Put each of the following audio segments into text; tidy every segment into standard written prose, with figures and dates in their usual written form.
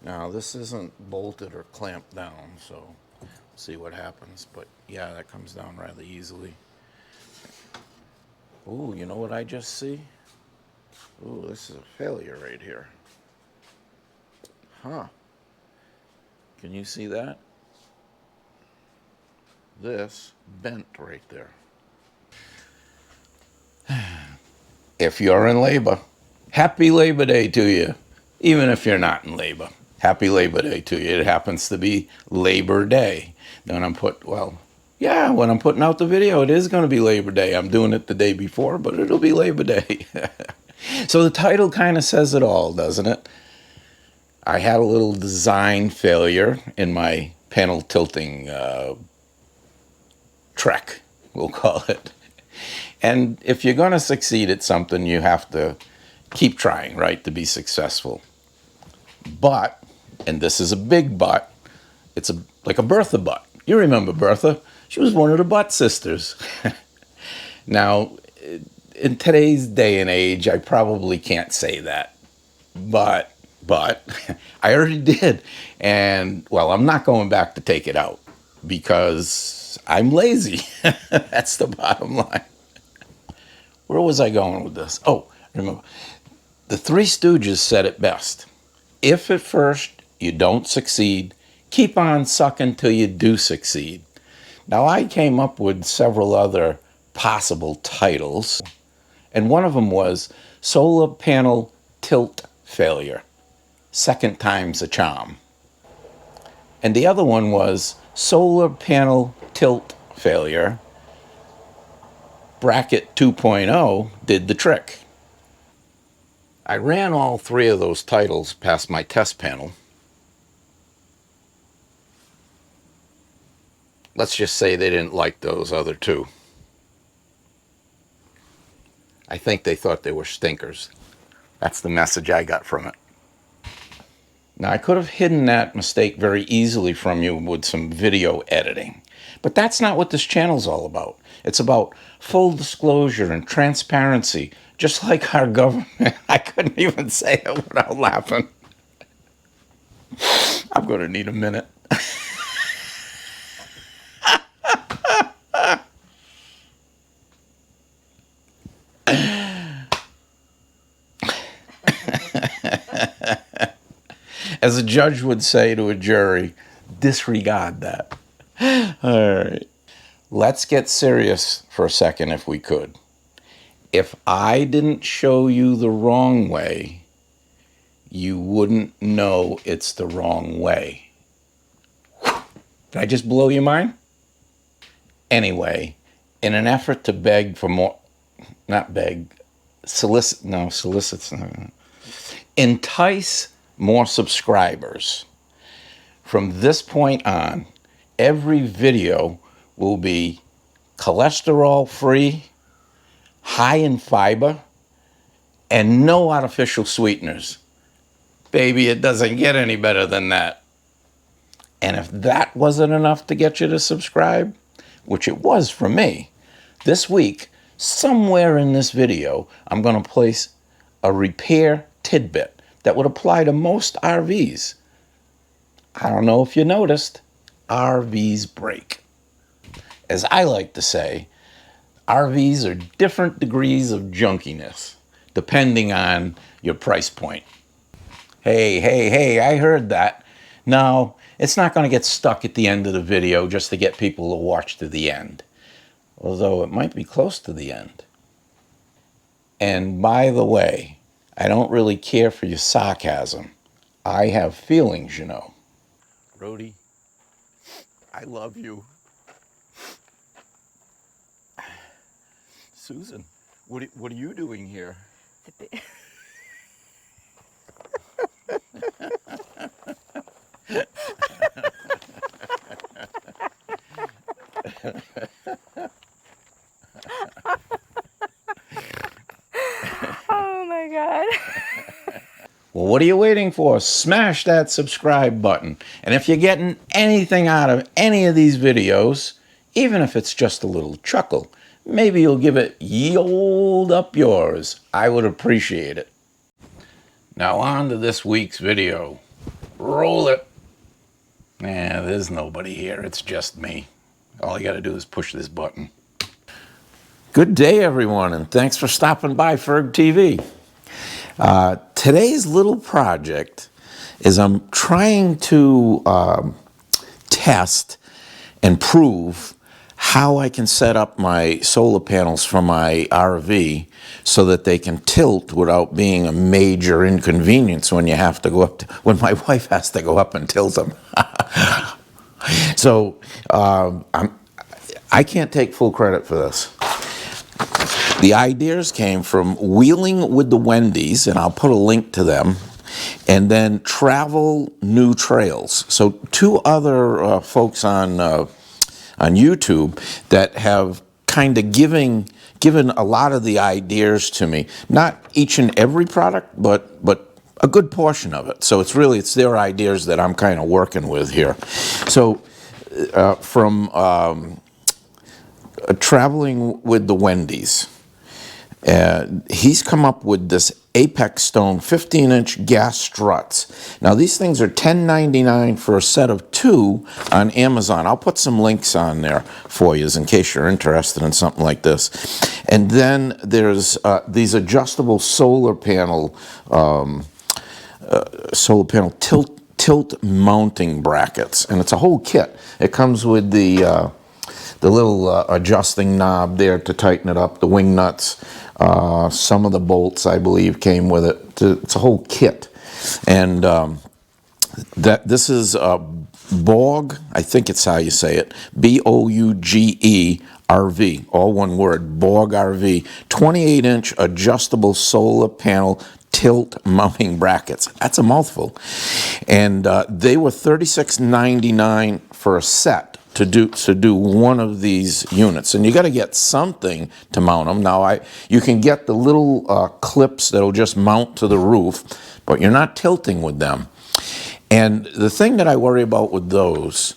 Now this isn't bolted or clamped down, so we'll see what happens. But yeah, that comes down rather easily. Ooh, you know what I just see? Ooh, this is a failure right here. Huh. Can you see that? This bent right there. If you're in labor, happy Labor Day to you. Even if you're not in labor, happy Labor Day to you. It happens to be Labor Day. Then when I'm putting out the video, it is going to be Labor Day. I'm doing it the day before, but it'll be Labor Day. So the title kind of says it all, doesn't it? I had a little design failure in my panel tilting trek, we'll call it. And if you're going to succeed at something, you have to keep trying, right, to be successful. But, and this is a big but, it's like a Bertha butt. You remember Bertha? She was one of the Butt sisters. Now, in today's day and age, I probably can't say that. But I already did. And, well, I'm not going back to take it out because I'm lazy. That's the bottom line. Where was I going with this? Oh, remember, the Three Stooges said it best. If at first you don't succeed, keep on sucking till you do succeed. Now, I came up with several other possible titles, and one of them was Solar Panel Tilt Failure. Second time's a charm. And the other one was Solar Panel Tilt Failure. Bracket 2.0 did the trick. I ran all three of those titles past my test panel. Let's just say they didn't like those other two. I think they thought they were stinkers. That's the message I got from it. Now, I could have hidden that mistake very easily from you with some video editing. But that's not what this channel's all about. It's about full disclosure and transparency, just like our government. I couldn't even say it without laughing. I'm going to need a minute. As a judge would say to a jury, disregard that. All right. Let's get serious for a second if we could. If I didn't show you the wrong way, you wouldn't know it's the wrong way. Did I just blow your mind? Anyway, in an effort to beg for more, not beg, entice more subscribers. From this point on, every video will be cholesterol-free, high in fiber, and no artificial sweeteners. Baby, it doesn't get any better than that. And if that wasn't enough to get you to subscribe, which it was for me, this week, somewhere in this video, I'm going to place a repair tidbit that would apply to most RVs. I don't know if you noticed, RVs break. As I like to say, RVs are different degrees of junkiness, depending on your price point. Hey, I heard that. No, it's not going to get stuck at the end of the video just to get people to watch to the end. Although it might be close to the end. And by the way, I don't really care for your sarcasm. I have feelings, you know. Rhodey, I love you. Susan, what are you doing here? Oh my God. Well, what are you waiting for? Smash that subscribe button. And if you're getting anything out of any of these videos, even if it's just a little chuckle, maybe you'll give it ye old up yours. I would appreciate it. Now on to this week's video. Roll it. Nah, there's nobody here. It's just me. All you got to do is push this button. Good day, everyone, and thanks for stopping by Ferg TV. Today's little project is I'm trying to test and prove how I can set up my solar panels for my RV so that they can tilt without being a major inconvenience when you have to go up when my wife has to go up and tilt them. So I can't take full credit for this. The ideas came from Wheeling with the Wendy's, and I'll put a link to them, and then Travel New Trails. So two other folks on YouTube that have kind of given a lot of the ideas to me. Not each and every product, but a good portion of it. So it's their ideas that I'm kind of working with here. So from Traveling with the Wendy's. He's come up with this Apex Stone 15-inch gas struts. Now these things are $10.99 for a set of 2 on Amazon. I'll put some links on there for you in case you're interested in something like this. And then there's these adjustable solar panel tilt mounting brackets, and it's a whole kit. It comes with the little adjusting knob there to tighten it up, the wing nuts, some of the bolts, I believe, came with it. It's a whole kit. And this is BOG, I think it's how you say it, BOUGE RV, all one word, BOG RV, 28-inch adjustable solar panel tilt mounting brackets. That's a mouthful. And they were $36.99 for a set to do one of these units, and you got to get something to mount them. Now you can get the little clips that'll just mount to the roof, but you're not tilting with them. And the thing that I worry about with those,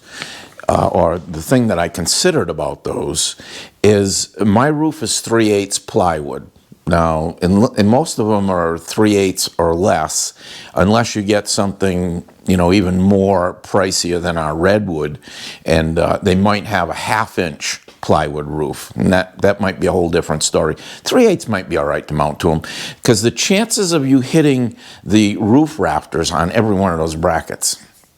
or the thing that I considered about those, is my roof is 3/8 plywood. Now, and most of them are 3/8 or less, unless you get something, even more pricier than our redwood, and they might have a 1/2-inch plywood roof, and that might be a whole different story. 3/8 might be all right to mount to them, because the chances of you hitting the roof rafters on every one of those brackets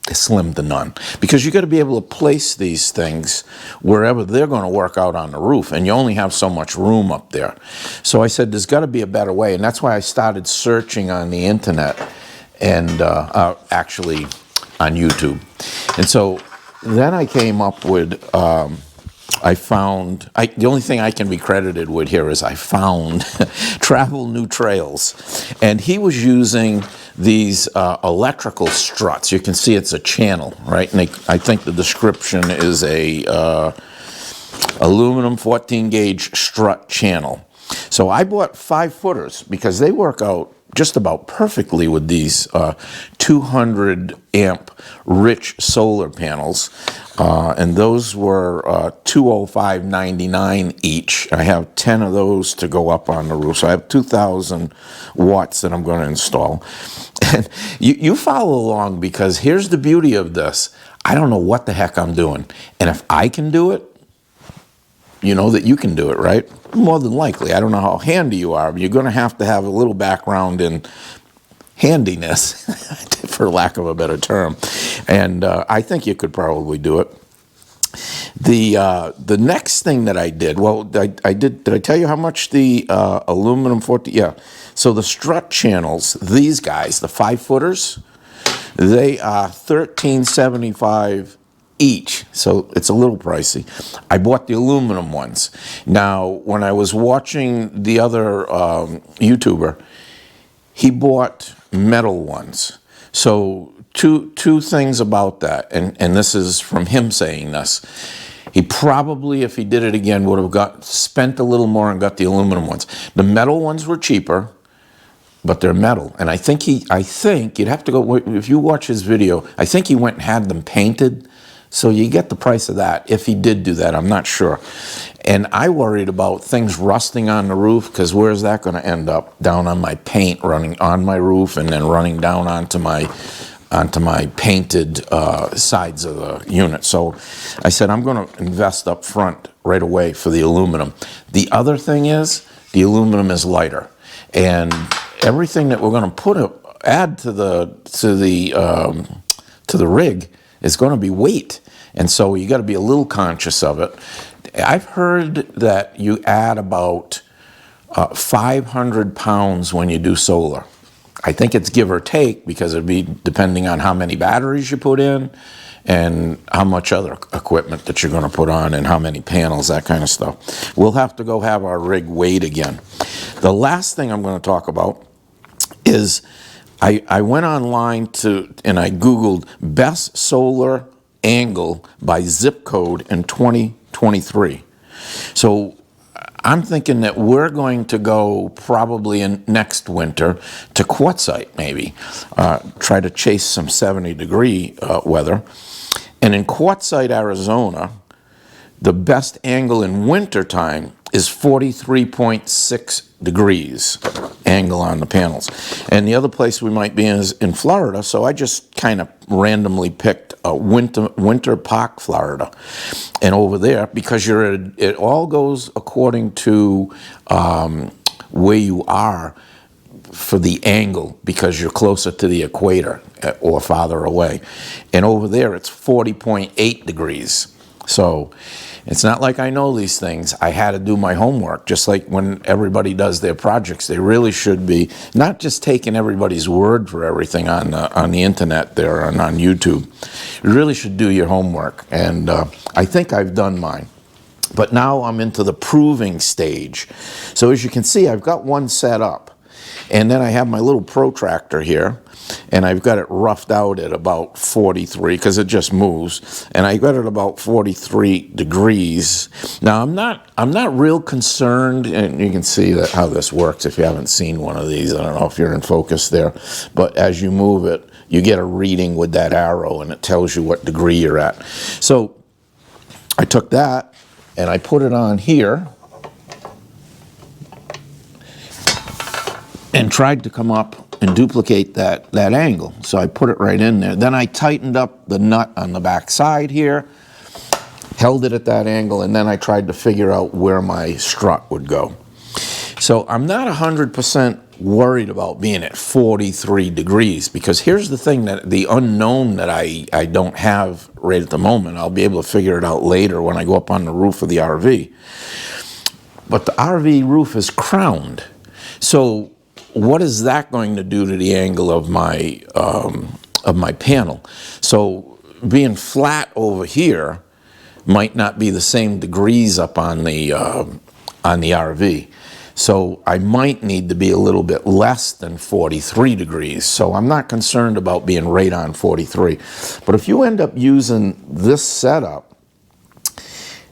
is slim to none, because you got to be able to place these things wherever they're going to work out on the roof, and you only have so much room up there. So I said there's got to be a better way, and that's why I started searching on the internet, and actually on YouTube. And so then I came up with the only thing I can be credited with here is I found Travel New Trails, and he was using these electrical struts. You can see it's a channel, right? And I think the description is a aluminum 14-gauge strut channel. So I bought 5-footers because they work out just about perfectly with these 200 amp rich solar panels, and those were $205.99 each. I have 10 of those to go up on the roof, so I have 2,000 watts that I'm going to install. And you follow along, because here's the beauty of this. I don't know what the heck I'm doing, and if I can do it, you know that you can do it, right? More than likely. I don't know how handy you are, but you're going to have a little background in handiness, for lack of a better term. And I think you could probably do it. The next thing that I did, did I tell you how much the aluminum 40? Yeah. So the strut channels, these guys, the 5-footers, they are $13.75 each, so it's a little pricey. I bought the aluminum ones. Now, when I was watching the other YouTuber, he bought metal ones. So two things about that, and this is from him saying this. He probably, if he did it again, would have spent a little more and got the aluminum ones. The metal ones were cheaper, but they're metal. And I think you'd have to go, if you watch his video, I think he went and had them painted. So you get the price of that. If he did do that, I'm not sure. And I worried about things rusting on the roof, because where's that going to end up? Down on my paint, running on my roof, and then running down onto my onto my painted sides of the unit. So I said, I'm going to invest up front right away for the aluminum. The other thing is, the aluminum is lighter. And everything that we're going to add to the rig is going to be weight. And so you got to be a little conscious of it. I've heard that you add about 500 pounds when you do solar. I think it's give or take, because it'd be depending on how many batteries you put in and how much other equipment that you're going to put on and how many panels, that kind of stuff. We'll have to go have our rig weighed again. The last thing I'm going to talk about is I went online and I Googled best solar angle by zip code in 2023. So I'm thinking that we're going to go probably in next winter to Quartzsite, maybe, try to chase some 70-degree weather. And in Quartzsite, Arizona, the best angle in wintertime is 43.6 degrees angle on the panels. And the other place we might be is in Florida, so I just kind of randomly picked Winter Park, Florida. And over there, because it all goes according to where you are for the angle, because you're closer to the equator or farther away. And over there, it's 40.8 degrees. So it's not like I know these things. I had to do my homework, just like when everybody does their projects. They really should be not just taking everybody's word for everything on the internet there and on YouTube. You really should do your homework, and I think I've done mine. But now I'm into the proving stage. So as you can see, I've got one set up. And then I have my little protractor here, and I've got it roughed out at about 43, because it just moves. And I got it about 43 degrees. Now I'm not real concerned, and you can see that how this works if you haven't seen one of these. I don't know if you're in focus there, but as you move it, you get a reading with that arrow, and it tells you what degree you're at. So I took that and I put it on here and tried to come up and duplicate that angle. So I put it right in there. Then I tightened up the nut on the back side here, held it at that angle, and then I tried to figure out where my strut would go. So I'm not 100% worried about being at 43 degrees, because here's the thing, that the unknown that I don't have right at the moment. I'll be able to figure it out later when I go up on the roof of the RV. But the RV roof is crowned. So what is that going to do to the angle of my panel? So being flat over here might not be the same degrees up on the RV. So I might need to be a little bit less than 43 degrees. So I'm not concerned about being right on 43. But if you end up using this setup,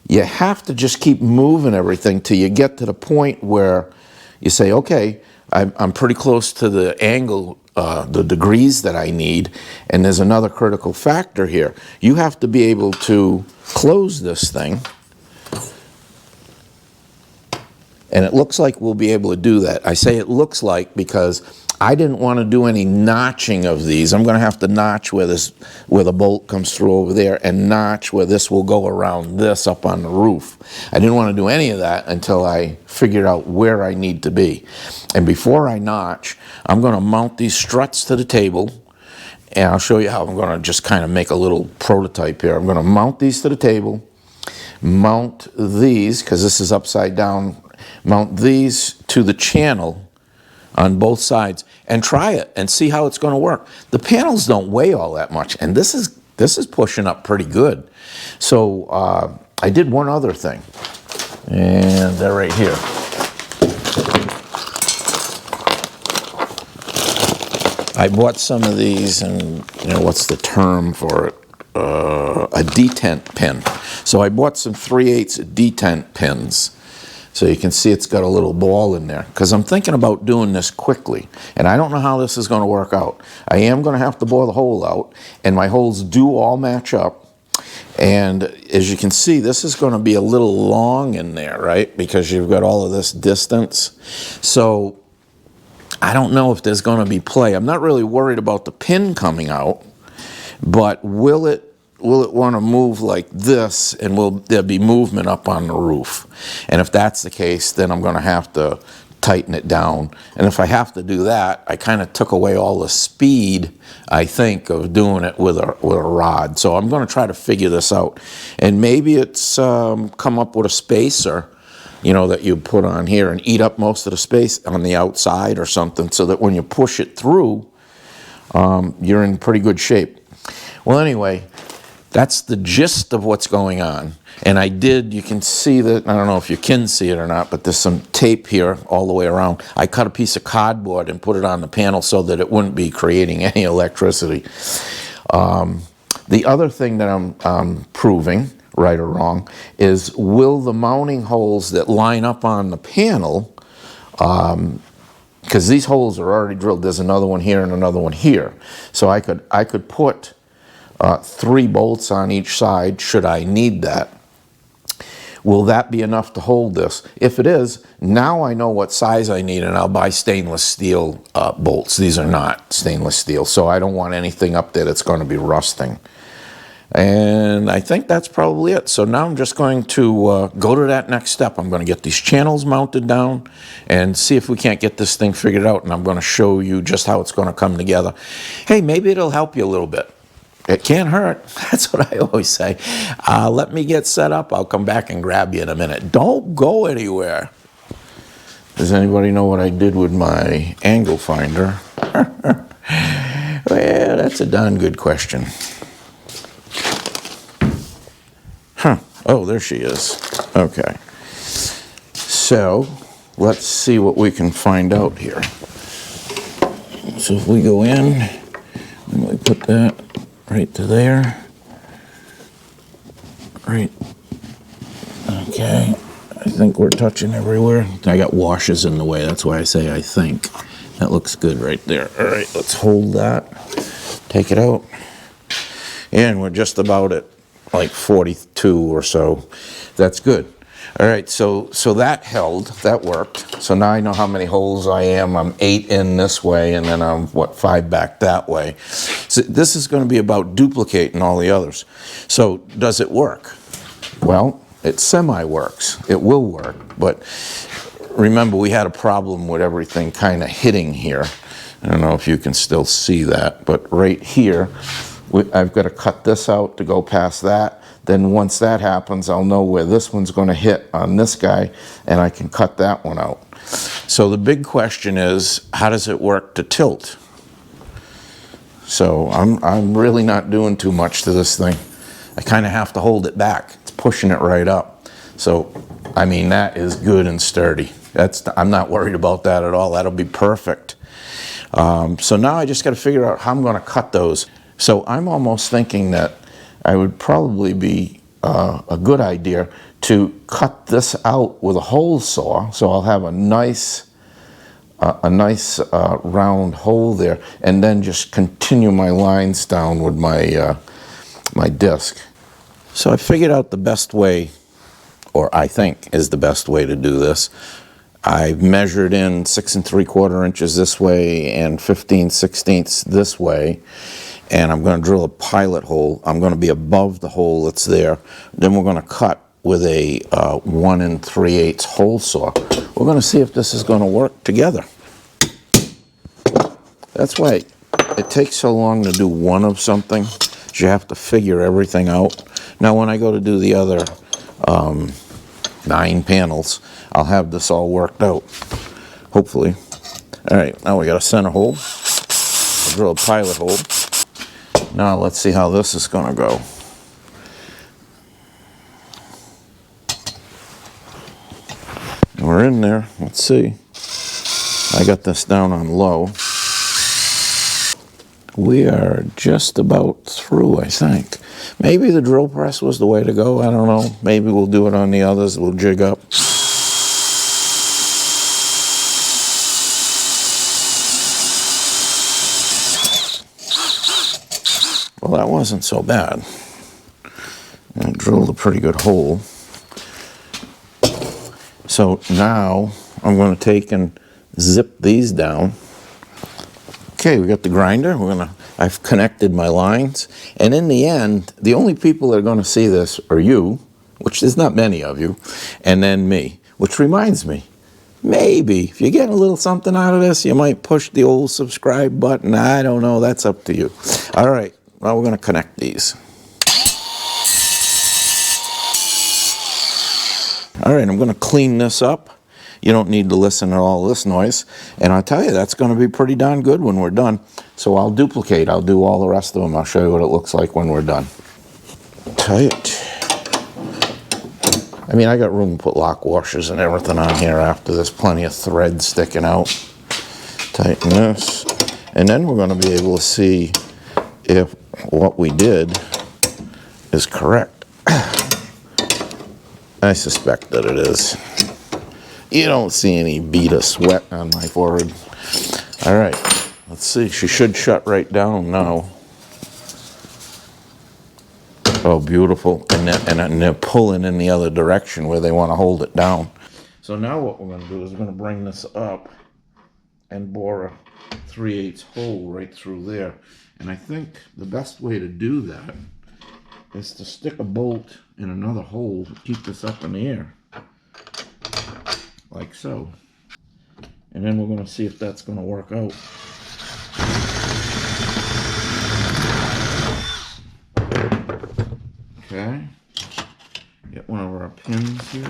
you have to just keep moving everything till you get to the point where you say, okay, I'm pretty close to the angle, the degrees that I need. And there's another critical factor here. You have to be able to close this thing. And it looks like we'll be able to do that. I say it looks like because I didn't want to do any notching of these. I'm going to have to notch where the bolt comes through over there, and notch where this will go around this up on the roof. I didn't want to do any of that until I figured out where I need to be. And before I notch, I'm going to mount these struts to the table, and I'll show you how. I'm going to just kind of make a little prototype here. I'm going to mount these to the table, mount these, because this is upside down, mount these to the channel on both sides, and try it and see how it's going to work. The panels don't weigh all that much, and this is pushing up pretty good. So I did one other thing, and they're right here. I bought some of these, and what's the term for it? A detent pin. So I bought some 3/8 detent pins. So you can see it's got a little ball in there, because I'm thinking about doing this quickly, and I don't know how this is going to work out. I am going to have to bore the hole out, and my holes do all match up. And as you can see, this is going to be a little long in there, right? Because you've got all of this distance. So I don't know if there's going to be play. I'm not really worried about the pin coming out, But will it want to move like this, and will there be movement up on the roof? And if that's the case, then I'm going to have to tighten it down. And if I have to do that, I kind of took away all the speed, I think, of doing it with a rod. So I'm going to try to figure this out. And maybe it's come up with a spacer, you know, that you put on here and eat up most of the space on the outside or something, so that when you push it through, you're in pretty good shape. Well, anyway, that's the gist of what's going on. And you can see that, I don't know if you can see it or not, but there's some tape here all the way around. I cut a piece of cardboard and put it on the panel so that it wouldn't be creating any electricity. The other thing that I'm proving, right or wrong, is will the mounting holes that line up on the panel, because these holes are already drilled, there's another one here and another one here. So I could put 3 bolts on each side should I need that. Will that be enough to hold this? If it is, now I know what size I need, and I'll buy stainless steel bolts. These are not stainless steel, so I don't want anything up there that's going to be rusting. And I think that's probably it. So now I'm just going to go to that next step. I'm going to get these channels mounted down and see if we can't get this thing figured out, and I'm going to show you just how it's going to come together. Hey, maybe it'll help you a little bit. It can't hurt. That's what I always say. Let me get set up. I'll come back and grab you in a minute. Don't go anywhere. Does anybody know what I did with my angle finder? Well, that's a darn good question. Huh. Oh, there she is. Okay. So, let's see what we can find out here. So if we go in, and we put that right to there. Right. Okay. I think we're touching everywhere. I got washes in the way. That's why I say I think. That looks good right there. All right, let's hold that. Take it out. And we're just about at like 42 or so. That's good. All right, so that held. That worked. So now I know how many holes I am. I'm 8 in this way, and then I'm, 5 back that way. So this is going to be about duplicating all the others. So does it work? Well, it semi-works. It will work. But remember, we had a problem with everything kind of hitting here. I don't know if you can still see that, but right here, I've got to cut this out to go past that. Then once that happens, I'll know where this one's going to hit on this guy, and I can cut that one out. So the big question is, how does it work to tilt? So I'm really not doing too much to this thing. I kind of have to hold it back. It's pushing it right up. So, I mean, that is good and sturdy. I'm not worried about that at all. That'll be perfect. So now I just got to figure out how I'm going to cut those. So I'm almost thinking that I would probably be a good idea to cut this out with a hole saw, so I'll have a nice round hole there, and then just continue my lines down with my my disc. So I figured out the best way, or I think is the best way to do this. I've measured in 6 3/4 inches this way and 15/16 this way. And I'm going to drill a pilot hole. I'm going to be above the hole that's there. Then we're going to cut with a 1 3/8 hole saw. We're going to see if this is going to work together. That's why it takes so long to do one of something. You have to figure everything out. Now when I go to do the other 9 panels, I'll have this all worked out, hopefully. All right, now we got a center hole. I'll drill a pilot hole. Now let's see how this is going to go. We're in there. Let's see. I got this down on low. We are just about through, I think. Maybe the drill press was the way to go. I don't know. Maybe we'll do it on the others. We'll jig up. Well, that wasn't so bad. I drilled a pretty good hole. So now I'm going to take and zip these down. Okay, we got the grinder. I've connected my lines. And in the end, the only people that are going to see this are you, which there's not many of you, and then me. Which reminds me, maybe if you're getting a little something out of this, you might push the old subscribe button. I don't know. That's up to you. All right. Now we're going to connect these. All right. I'm going to clean this up. You don't need to listen to all this noise. And I'll tell you, that's going to be pretty darn good when we're done. So I'll duplicate. I'll do all the rest of them. I'll show you what it looks like when we're done. Tight. I mean, I got room to put lock washers and everything on here after there's plenty of thread sticking out. Tighten this. And then we're going to be able to see if what we did is correct. I suspect that it is. You don't see any bead of sweat on my forehead. All right, let's see. She should shut right down now. Oh, beautiful. And they're pulling in the other direction where they want to hold it down. So now what we're going to do is we're going to bring this up and bore a 3/8 hole right through there. And I think the best way to do that is to stick a bolt in another hole to keep this up in the air. Like so. And then we're going to see if that's going to work out. Okay. Get one of our pins here.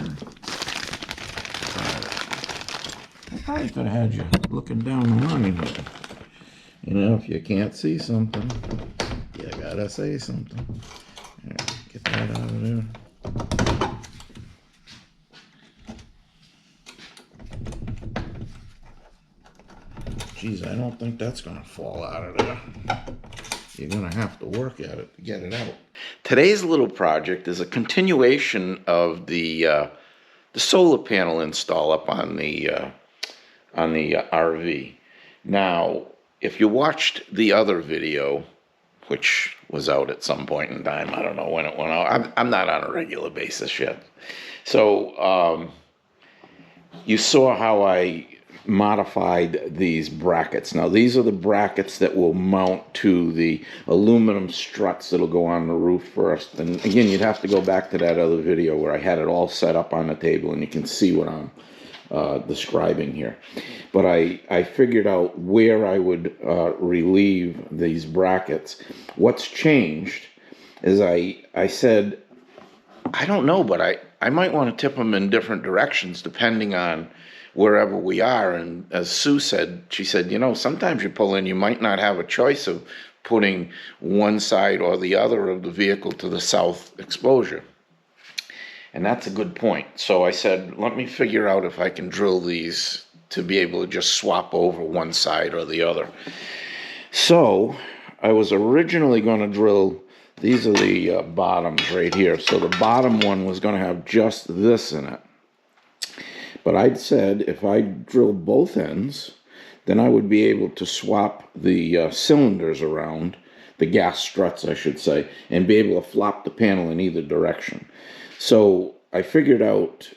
I probably could have had you looking down the line here. You know, if you can't see something, you gotta say something. Here, get that out of there. Geez, I don't think that's gonna fall out of there. You're gonna have to work at it to get it out. Today's little project is a continuation of the solar panel install up on the RV. Now, if you watched the other video, which was out at some point in time, I don't know when it went out. I'm not on a regular basis yet. So you saw how I modified these brackets. Now, these are the brackets that will mount to the aluminum struts that'll go on the roof first. And again, you'd have to go back to that other video where I had it all set up on the table, and you can see what I'm describing here. But I figured out where I would relieve these brackets. What's changed is I said, I don't know, but I might want to tip them in different directions depending on wherever we are. And as Sue said, she said, you know, sometimes you pull in, you might not have a choice of putting one side or the other of the vehicle to the south exposure. And that's a good point. So I said, let me figure out if I can drill these to be able to just swap over one side or the other. So I was originally going to drill, these are the bottoms right here. So the bottom one was going to have just this in it. But I'd said if I drill both ends, then I would be able to swap the cylinders around, the gas struts, I should say, and be able to flop the panel in either direction. So I figured out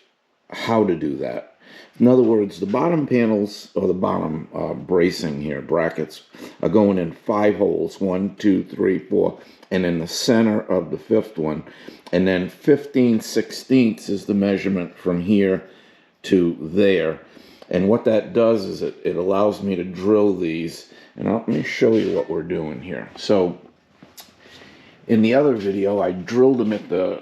how to do that. In other words, the bottom panels, or the bottom bracing here, brackets, are going in 5 holes, 1, 2, 3, 4, and in the center of the 5th one. And then 15/16 is the measurement from here to there. And what that does is it allows me to drill these. And let me show you what we're doing here. So in the other video, I drilled them at the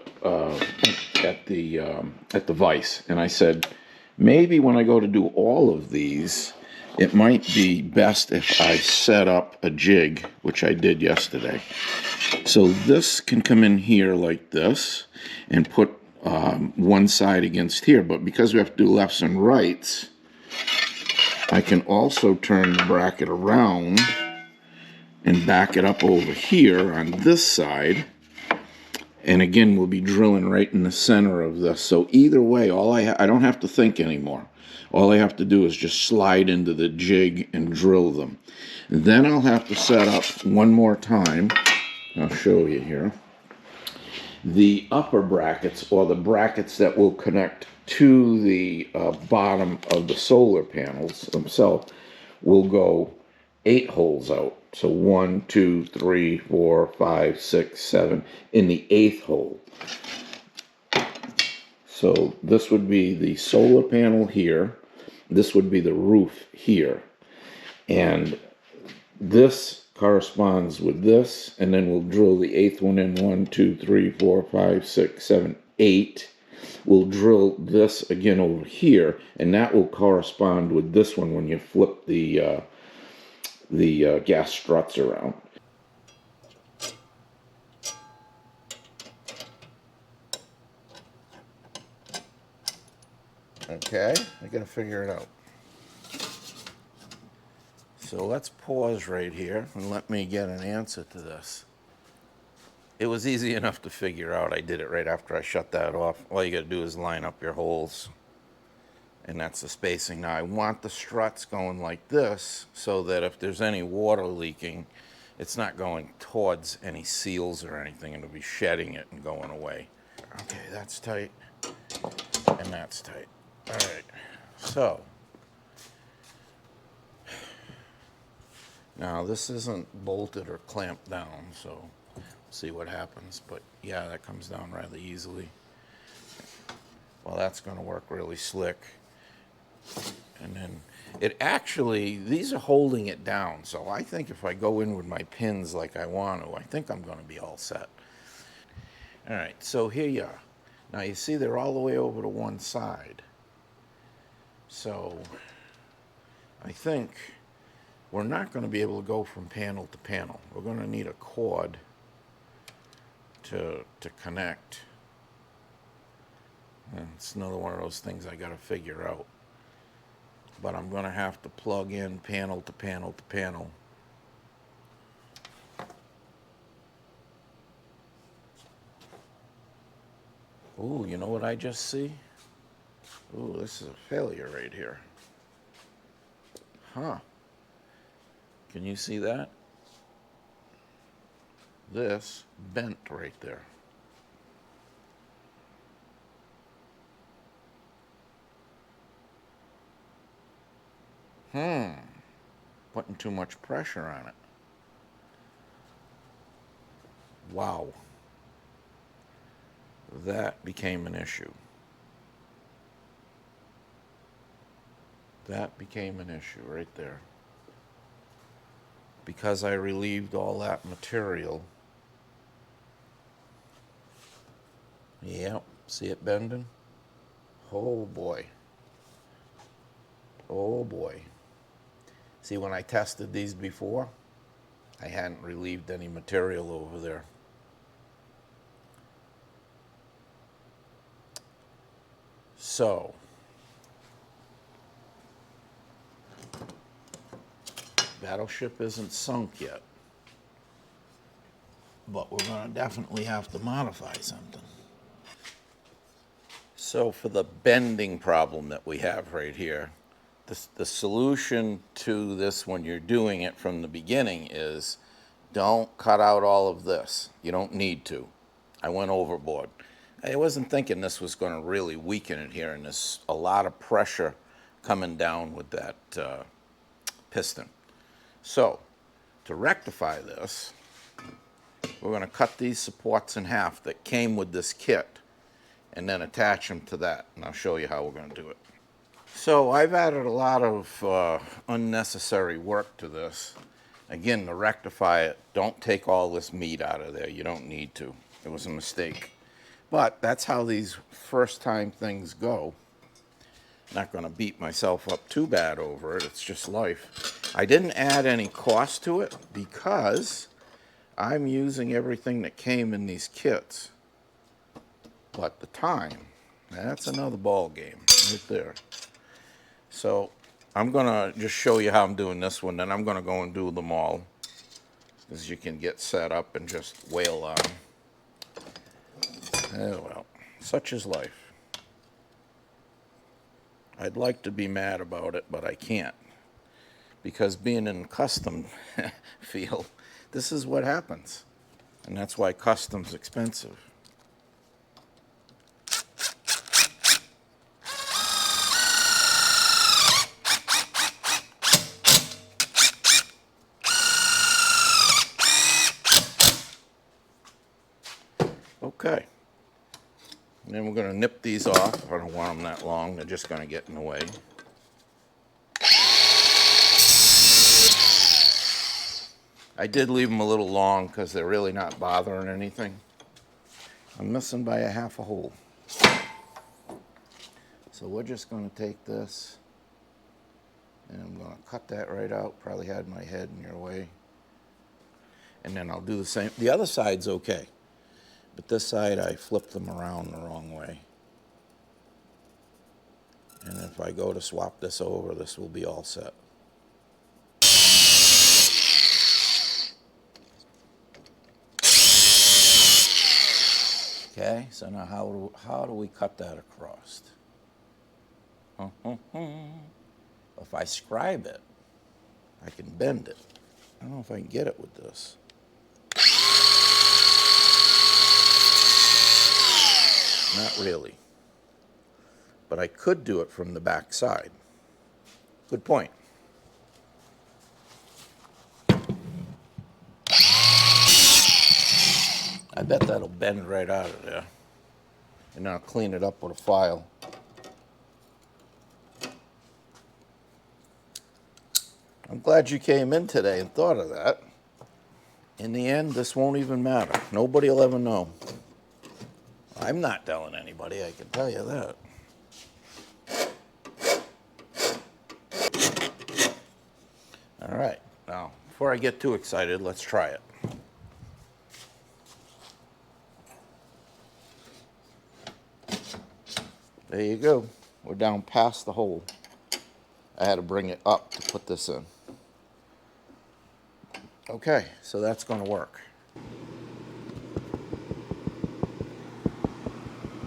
vise, and I said, maybe when I go to do all of these, it might be best if I set up a jig, which I did yesterday. So this can come in here like this, and put one side against here. But because we have to do lefts and rights, I can also turn the bracket around and back it up over here on this side. And again, we'll be drilling right in the center of this. So either way, I don't have to think anymore. All I have to do is just slide into the jig and drill them. And then I'll have to set up one more time. I'll show you here. The upper brackets, or the brackets that will connect to the bottom of the solar panels themselves, will go 8 holes out. So 1, 2, 3, 4, 5, 6, 7 in the 8th hole. So this would be the solar panel here. This would be the roof here. And this corresponds with this, and then we'll drill the 8th one in. 1, 2, 3, 4, 5, 6, 7, 8. We'll drill this again over here, and that will correspond with this one when you flip the gas struts around. Okay, I gotta figure it out. So let's pause right here and let me get an answer to this. It was easy enough to figure out. I did it right after I shut that off. All you gotta do is line up your holes, and that's the spacing. Now I want the struts going like this so that if there's any water leaking, it's not going towards any seals or anything. It'll be shedding it and going away. Okay, that's tight, and that's tight. All right, so now this isn't bolted or clamped down, so we'll see what happens. But yeah, that comes down rather easily. Well, that's going to work really slick. And then it actually, these are holding it down. So I think if I go in with my pins like I want to, I think I'm going to be all set. All right, so here you are. Now you see they're all the way over to one side. So I think we're not going to be able to go from panel to panel. We're going to need a cord to connect. And it's another one of those things I got to figure out. But I'm going to have to plug in panel to panel to panel. Ooh, you know what I just see? Ooh, this is a failure right here. Huh. Can you see that? This bent right there. Putting too much pressure on it. Wow. That became an issue. That became an issue right there. Because I relieved all that material. Yep, see it bending? Oh boy. Oh boy. See, when I tested these before, I hadn't relieved any material over there. So, Battleship isn't sunk yet, but we're going to definitely have to modify something. So for the bending problem that we have right here, the solution to this when you're doing it from the beginning is don't cut out all of this. You don't need to. I went overboard. I wasn't thinking this was going to really weaken it here, and there's a lot of pressure coming down with that piston. So to rectify this, we're going to cut these supports in half that came with this kit and then attach them to that, and I'll show you how we're going to do it. So I've added a lot of unnecessary work to this. Again, to rectify it, don't take all this meat out of there. You don't need to. It was a mistake. But that's how these first time things go. Not going to beat myself up too bad over it. It's just life. I didn't add any cost to it because I'm using everything that came in these kits. But the time, that's another ball game right there. So I'm going to just show you how I'm doing this one, then I'm going to go and do them all, as you can get set up and just wail on them. Oh, well, such is life. I'd like to be mad about it, but I can't. Because being in custom field, this is what happens. And that's why custom's expensive. Okay. And then we're going to nip these off. I don't want them that long. They're just going to get in the way. I did leave them a little long because they're really not bothering anything. I'm missing by a half a hole. So we're just going to take this and I'm going to cut that right out. Probably had my head in your way. And then I'll do the same. The other side's okay. But this side I flipped them around the wrong way. And if I go to swap this over, this will be all set. Okay, so now how do we cut that across? If I scribe it, I can bend it. I don't know if I can get it with this. Not really. But I could do it from the back side. Good point. I bet that'll bend right out of there. And I'll clean it up with a file. I'm glad you came in today and thought of that. In the end, this won't even matter. Nobody will ever know. I'm not telling anybody, I can tell you that. All right, now, before I get too excited, let's try it. There you go. We're down past the hole. I had to bring it up to put this in. Okay, so that's going to work.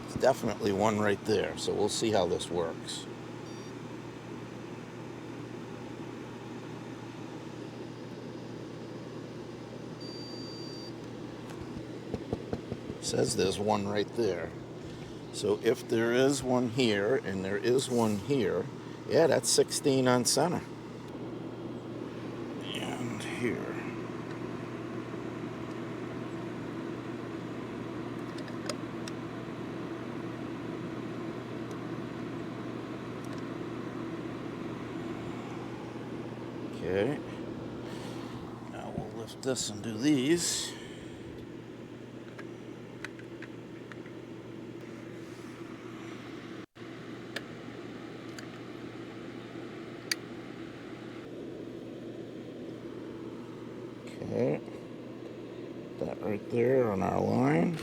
It's definitely one right there, so we'll see how this works. It says there's one right there. So if there is one here and there is one here, yeah, that's 16 on center. And here. Okay. Now we'll lift this and do these. Okay. That right there on our line.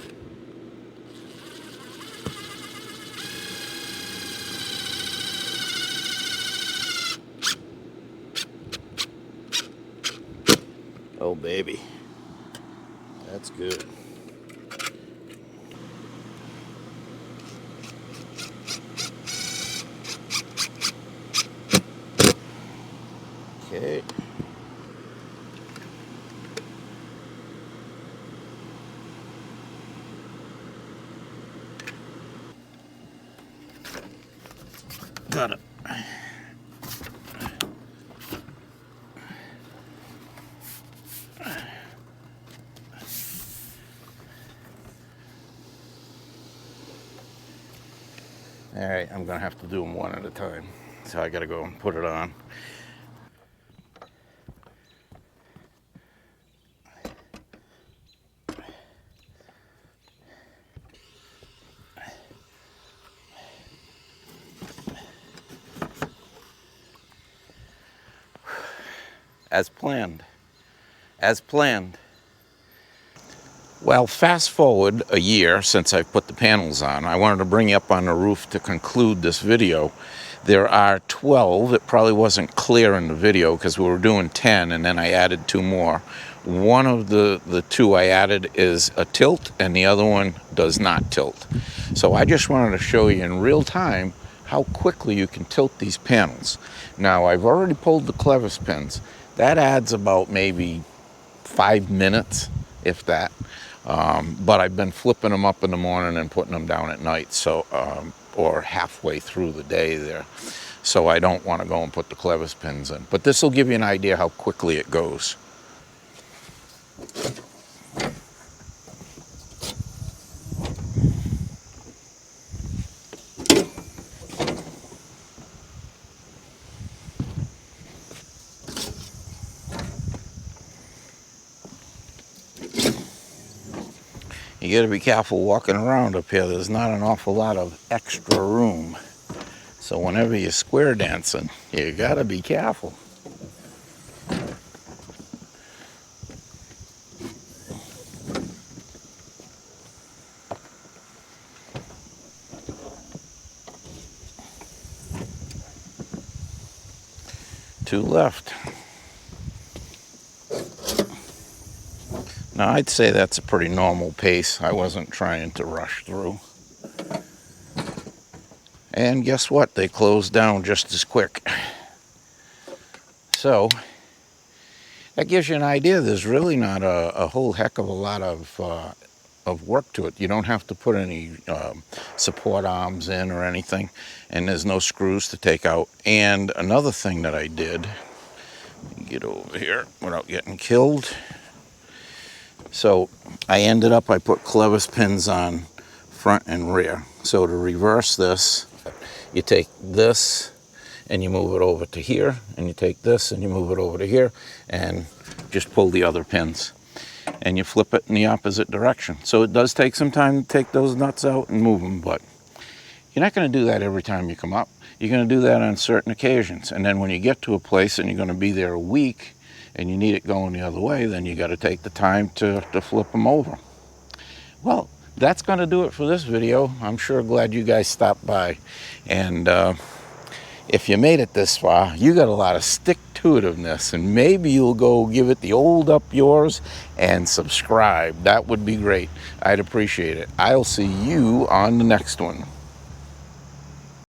Oh, baby. That's good. Okay. Got it. All right, I'm gonna have to do them one at a time. So I gotta go and put it on. As planned. As planned. Well, fast forward a year since I put the panels on. I wanted to bring you up on the roof to conclude this video. There are 12. It probably wasn't clear in the video because we were doing 10 and then I added 2 more. One of the 2 I added is a tilt and the other one does not tilt. So I just wanted to show you in real time how quickly you can tilt these panels. Now I've already pulled the clevis pins. That adds about maybe 5 minutes, if that. But I've been flipping them up in the morning and putting them down at night, so or halfway through the day there. So I don't want to go and put the clevis pins in. But this will give you an idea how quickly it goes. You got to be careful walking around up here. There's not an awful lot of extra room. So whenever you're square dancing, you got to be careful. Two left. Now I'd say that's a pretty normal pace. I wasn't trying to rush through. And guess what? They closed down just as quick. So that gives you an idea. There's really not a whole heck of a lot of work to it. You don't have to put any support arms in or anything, and there's no screws to take out. And another thing that I did, get over here without getting killed. So I put clevis pins on front and rear. So to reverse this, you take this and you move it over to here, and you take this and you move it over to here, and just pull the other pins. And you flip it in the opposite direction. So it does take some time to take those nuts out and move them, but you're not going to do that every time you come up. You're going to do that on certain occasions. And then when you get to a place and you're going to be there a week and you need it going the other way, then you got to take the time to flip them over. Well, that's going to do it for this video. I'm sure glad you guys stopped by. And if you made it this far, you got a lot of stick-to-itiveness, and maybe you'll go give it the old up yours and subscribe. That would be great. I'd appreciate it. I'll see you on the next one.